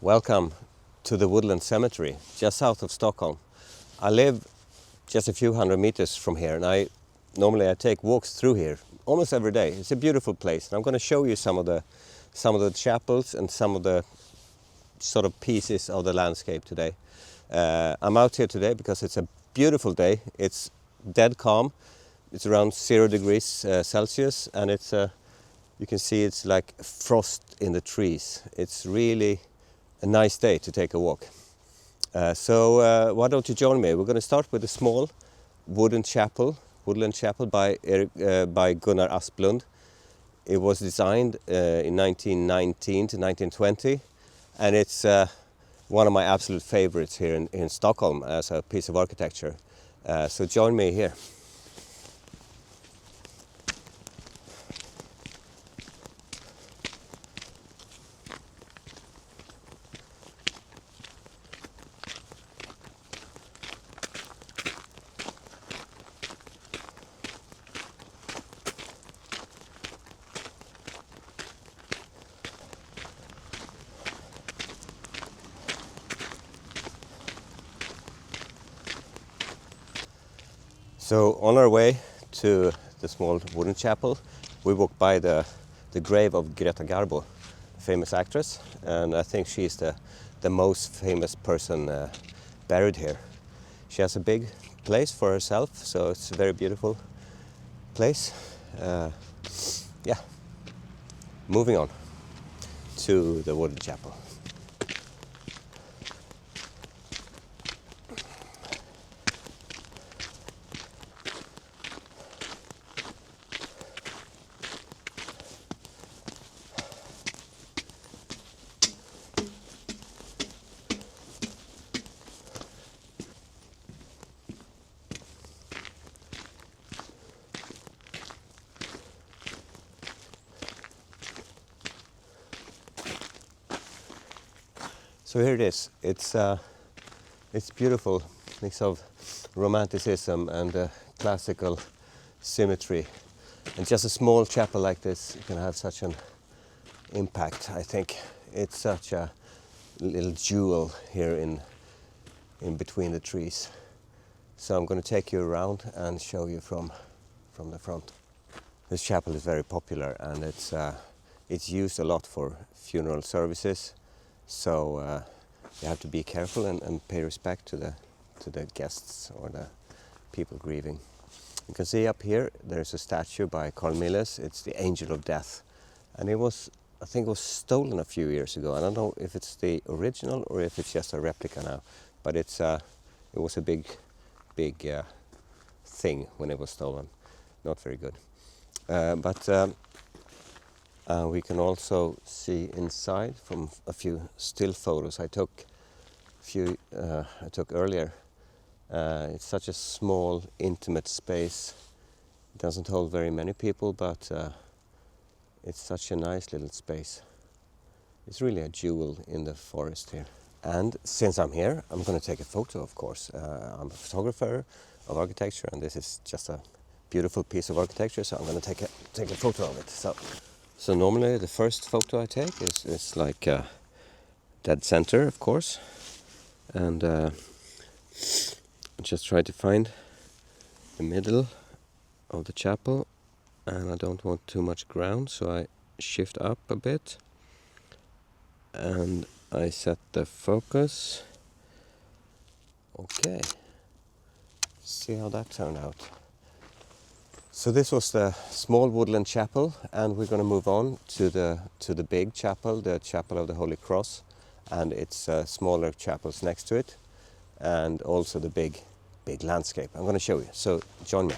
Welcome to the Woodland Cemetery, just south of Stockholm. I live just a few hundred meters from here, and normally I take walks through here almost every day. It's a beautiful place, and I'm going to show you some of the chapels and some of the sort of pieces of the landscape today. I'm out here today because it's a beautiful day. It's dead calm. It's around 0 degrees Celsius, and you can see it's like frost in the trees. It's really a nice day to take a walk. So why don't you join me? We're going to start with a small Woodland chapel by Gunnar Asplund. It was designed in 1919 to 1920, and it's one of my absolute favorites here in Stockholm as a piece of architecture. So join me here. So on our way to the small wooden chapel, we walk by the grave of Greta Garbo, a famous actress, and I think she's the most famous person buried here. She has a big place for herself, so it's a very beautiful place. Yeah, moving on to the wooden chapel. So here it is. It's beautiful, mix of romanticism and classical symmetry. And just a small chapel like this can have such an impact, I think. It's such a little jewel here in between the trees. So I'm going to take you around and show you from the front. This chapel is very popular, and it's used a lot for funeral services. So you have to be careful and pay respect to the guests or the people grieving. You can see up here there's a statue by Carl Milles. It's the Angel of Death, and I think it was stolen a few years ago. I don't know if it's the original or if it's just a replica now, but it was a big thing when it was stolen. Not very good, but. We can also see inside from a few still photos I took earlier. It's such a small, intimate space. It doesn't hold very many people, but it's such a nice little space. It's really a jewel in the forest here. And since I'm here, I'm going to take a photo, of course. I'm a photographer of architecture, and this is just a beautiful piece of architecture, so I'm going to take a photo of it. So normally the first photo I take is like dead center, of course, and just try to find the middle of the chapel, and I don't want too much ground, so I shift up a bit and I set the focus. Okay, see how that turned out. So this was the small Woodland chapel, and we're going to move on to the big chapel, the Chapel of the Holy Cross, and its smaller chapels next to it, and also the big landscape. I'm going to show you. So join me.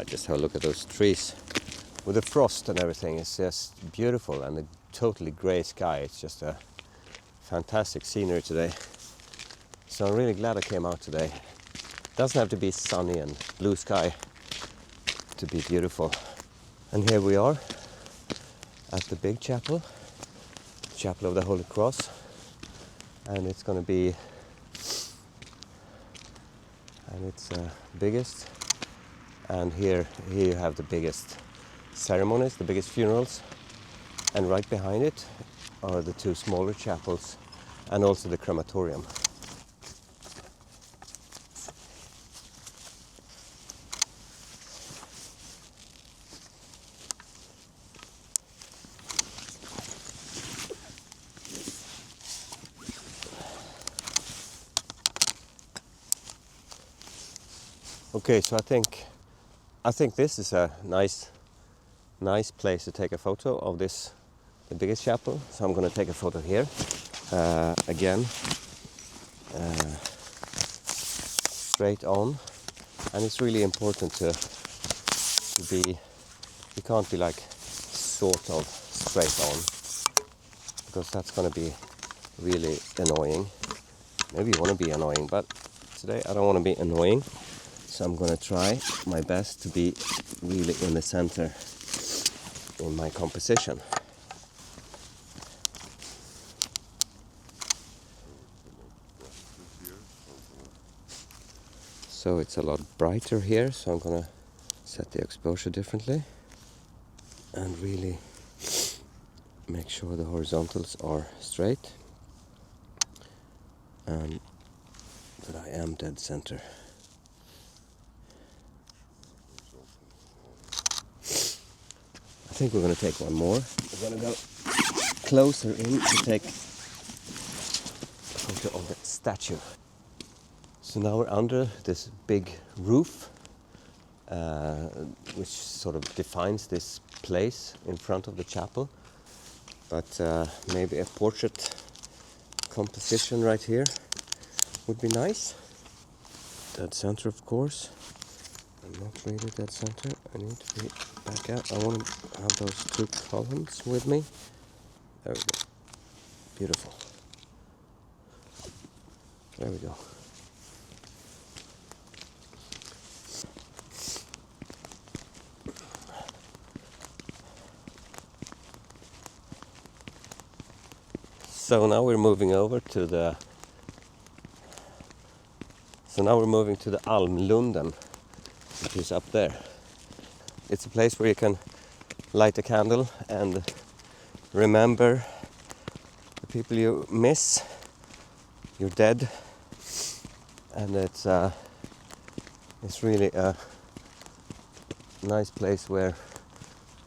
Just have a look at those trees. With the frost and everything, it's just beautiful, and the totally grey sky. It's just a fantastic scenery today. So I'm really glad I came out today. It doesn't have to be sunny and blue sky to be beautiful. And here we are at the big chapel, Chapel of the Holy Cross. And it's going to be, and it's biggest. And here you have the biggest ceremonies, the biggest funerals. And right behind it are the two smaller chapels and also the crematorium. Okay, so I think this is a nice place to take a photo of this, the biggest chapel. So I'm going to take a photo here again, straight on, and it's really important to be. You can't be like sort of straight on, because that's going to be really annoying. Maybe you want to be annoying, but today I don't want to be annoying. So I'm going to try my best to be really in the center in my composition. So it's a lot brighter here, so I'm going to set the exposure differently and really make sure the horizontals are straight and that I am dead center. I think we're going to take one more. We're going to go closer in to take a photo of the statue. So now we're under this big roof, which sort of defines this place in front of the chapel. But maybe a portrait composition right here would be nice. Dead center, of course. I'm not really dead center. I need to be back out. I want to have those two columns with me. There we go. Beautiful. There we go. So now we're moving over to the. So now we're moving to the Almlunden, which is up there. It's a place where you can light a candle and remember the people you miss. You're dead, and it's really a nice place where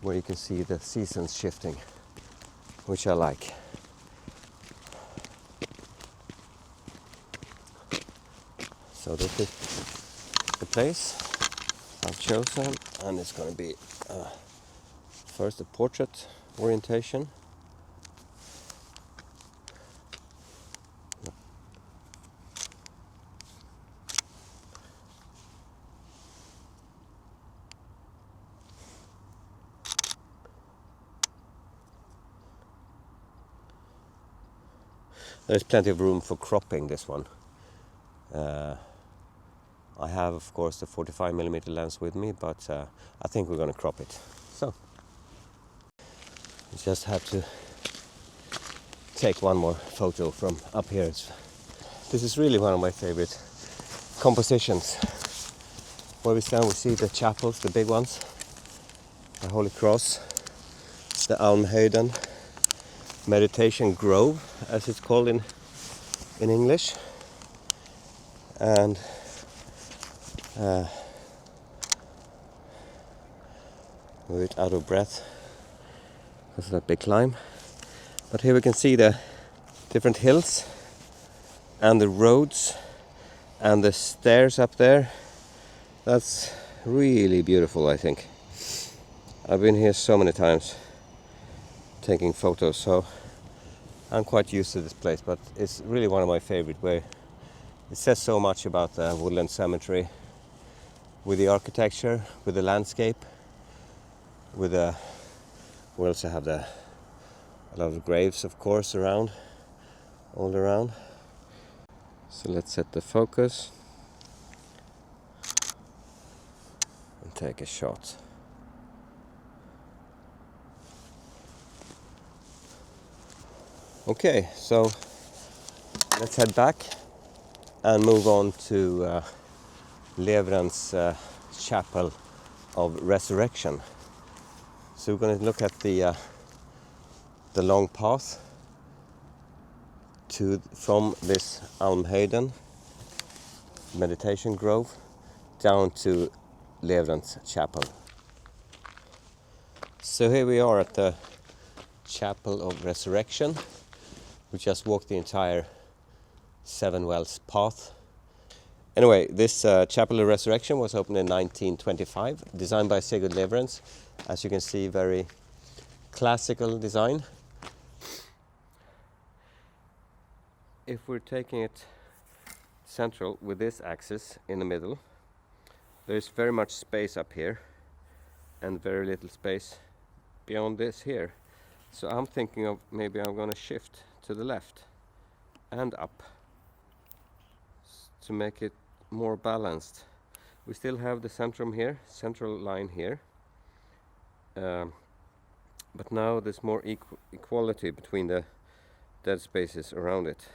you can see the seasons shifting, which I like. So this is the place I've chosen, and it's going to be first a portrait orientation. There's plenty of room for cropping this one. I have, of course, the 45mm lens with me, but I think we're going to crop it. So, we just have to take one more photo from up here. This is really one of my favorite compositions. Where we stand, we see the chapels, the big ones, the Holy Cross, the Almhöjden, Meditation Grove, as it's called in English. And a bit out of breath because of that big climb. But here we can see the different hills and the roads and the stairs up there. That's really beautiful, I think. I've been here so many times taking photos, so I'm quite used to this place, but it's really one of my favorite, where it says so much about the Woodland Cemetery, with the architecture, with the landscape, with the. We also have a lot of graves, of course, around, all around. So let's set the focus and take a shot. Okay, so let's head back and move on to Levrens Chapel of Resurrection. So we're going to look at the long path from this Almhöjden meditation grove down to Levrens Chapel. So here we are at the Chapel of Resurrection. We just walked the entire Seven Wells path. Anyway, this Chapel of Resurrection was opened in 1925, designed by Sigurd Levrens. As you can see, very classical design. If we're taking it central with this axis in the middle, there's very much space up here and very little space beyond this here. So I'm thinking of maybe I'm going to shift to the left and up to make it more balanced. We still have the central line here, but now there's more equality between the dead spaces around it.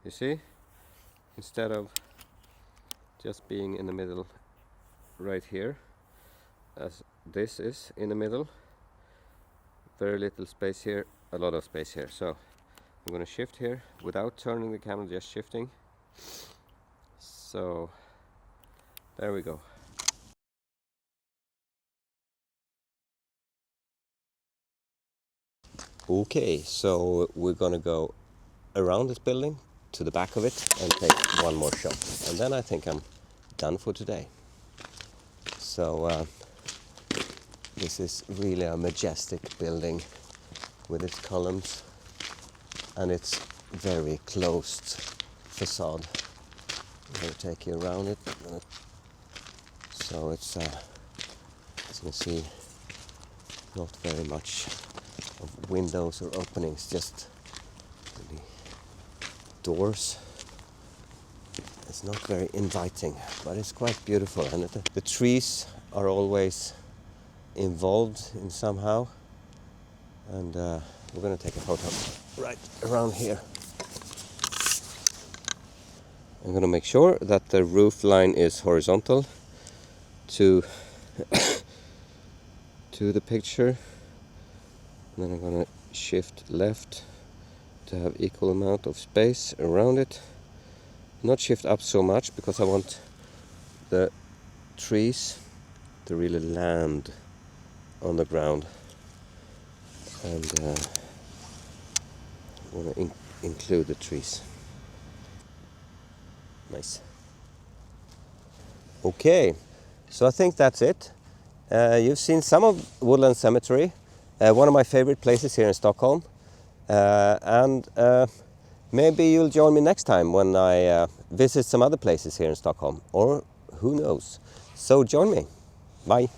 You see, instead of just being in the middle right here, as this is in the middle, very little space here, a lot of space here. So I'm going to shift here without turning the camera, just shifting. So there we go. Okay, so we're going to go around this building to the back of it and take one more shot, and then I think I'm done for today. So this is really a majestic building with its columns and its very closed facade. I'm going to take you around it. So it's, as you can see, not very much of windows or openings, just really doors. It's not very inviting, but it's quite beautiful, and the trees are always involved in somehow. And we're going to take a photo right around here. I'm going to make sure that the roof line is horizontal to to the picture. And then I'm going to shift left to have equal amount of space around it. Not shift up so much because I want the trees to really land on the ground. And I want to include the trees. Nice. Okay, so I think that's it. You've seen some of Woodland Cemetery, one of my favorite places here in Stockholm. And maybe you'll join me next time when I visit some other places here in Stockholm, or who knows. So join me. Bye.